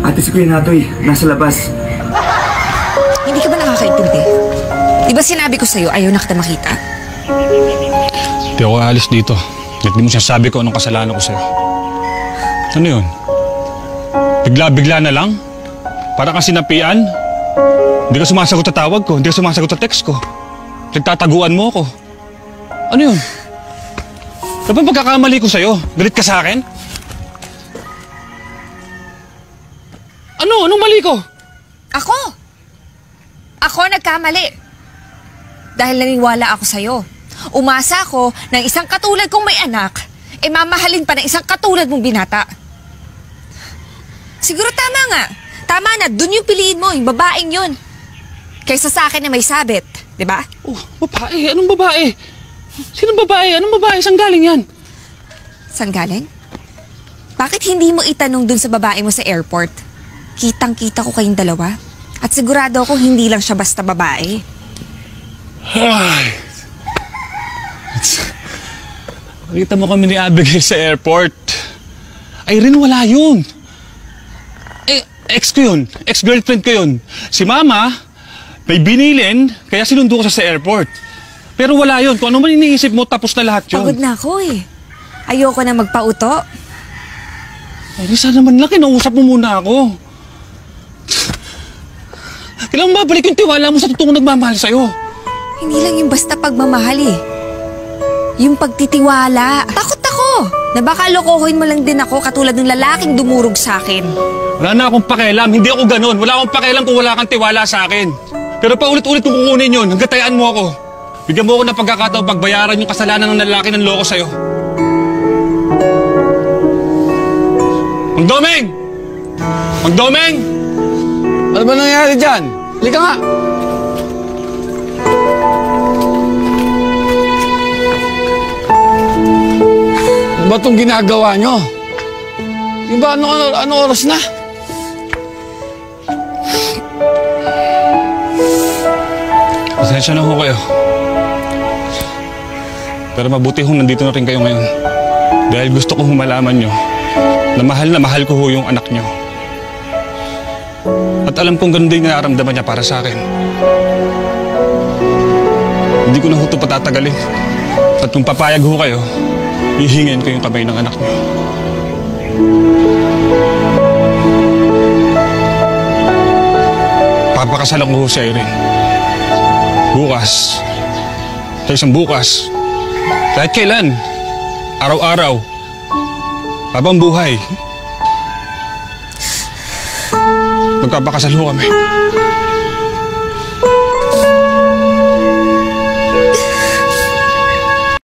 Ate, si Kuya Natoy, nasa labas. Hindi ka ba nakakaintindi? Di ba sinabi ko sa'yo, ayaw na kita makita? Hindi ako aalis dito. Hindi mo sinasabi ko anong kasalanan ko sa'yo. Ano yun? Bigla-bigla na lang? Para kang sinapian? Hindi ka sumasagot sa tawag ko, hindi ka sumasagot sa text ko. Nagtataguan mo ako. Ano yun? Ano ba pagkakamali ko sa'yo? Galit ka sa akin? Ano? Anong mali ko? Ako nagkamali. Dahil naniniwala ako sa'yo. Umasa ako ng isang katulad kong may anak, mamahalin pa ng isang katulad mong binata. Siguro tama nga. Tama na, dun yung piliin mo, yung babaeng yun. Kaysa sa akin na may sabit, di ba? Oh, babae? Anong babae? Sinong babae? Anong babae? Saan galing yan? Saan galing? Bakit hindi mo itanong dun sa babae mo sa airport? Kitang-kita ko kayong dalawa. At sigurado ako hindi lang siya basta babae. Ay. Nakita mo kami ni Abigail sa airport. Irene, wala yun. Ex ko yun. Ex-girlfriend ko yun. Si Mama, may binilin, kaya sinundo ko siya sa airport. Pero wala yun. Kung ano man iniisip mo, tapos na lahat yun. Pagod na ako eh. Ayoko na magpauto. Ay, sana naman lang, kinausap mo muna ako. Kailangan mabalik yung tiwala mo sa totoong nagmamahal sa'yo. Hindi lang yung basta pagmamahal eh. Yung pagtitiwala. Takot ako na baka lokohin mo lang din ako katulad ng lalaking dumurog sa akin. Wala na akong pakialam. Hindi ako ganun. Wala akong pakialam kung wala kang tiwala sa akin. Pero paulit-ulit kong kukunin yun. Hanggatayaan mo ako. Bigyan mo ako ng pagkakataon pagbayaran yung kasalanan ng lalaki ng loko sa'yo. Mang Domeng! Mang Domeng! Ano ba nangyari dyan? Halika nga! Ano ba itong ginagawa nyo? Yung ba ano oras na? Pasensya na ho kayo. Pero mabuti hong nandito na rin kayo ngayon. Dahil gusto ko humalaman nyo na mahal ko ho yung anak nyo. At alam kong ganun din nararamdaman niya para sa akin. Hindi ko na ho ito patatagalin. At kung papayag ho kayo, hihingin ko yung kamay ng anak nyo. Papakasalan ko ho si Irene. Bukas. Sa isang bukas. Kahit kailan. Araw-araw. Habang buhay. Magpapakasal ho kami.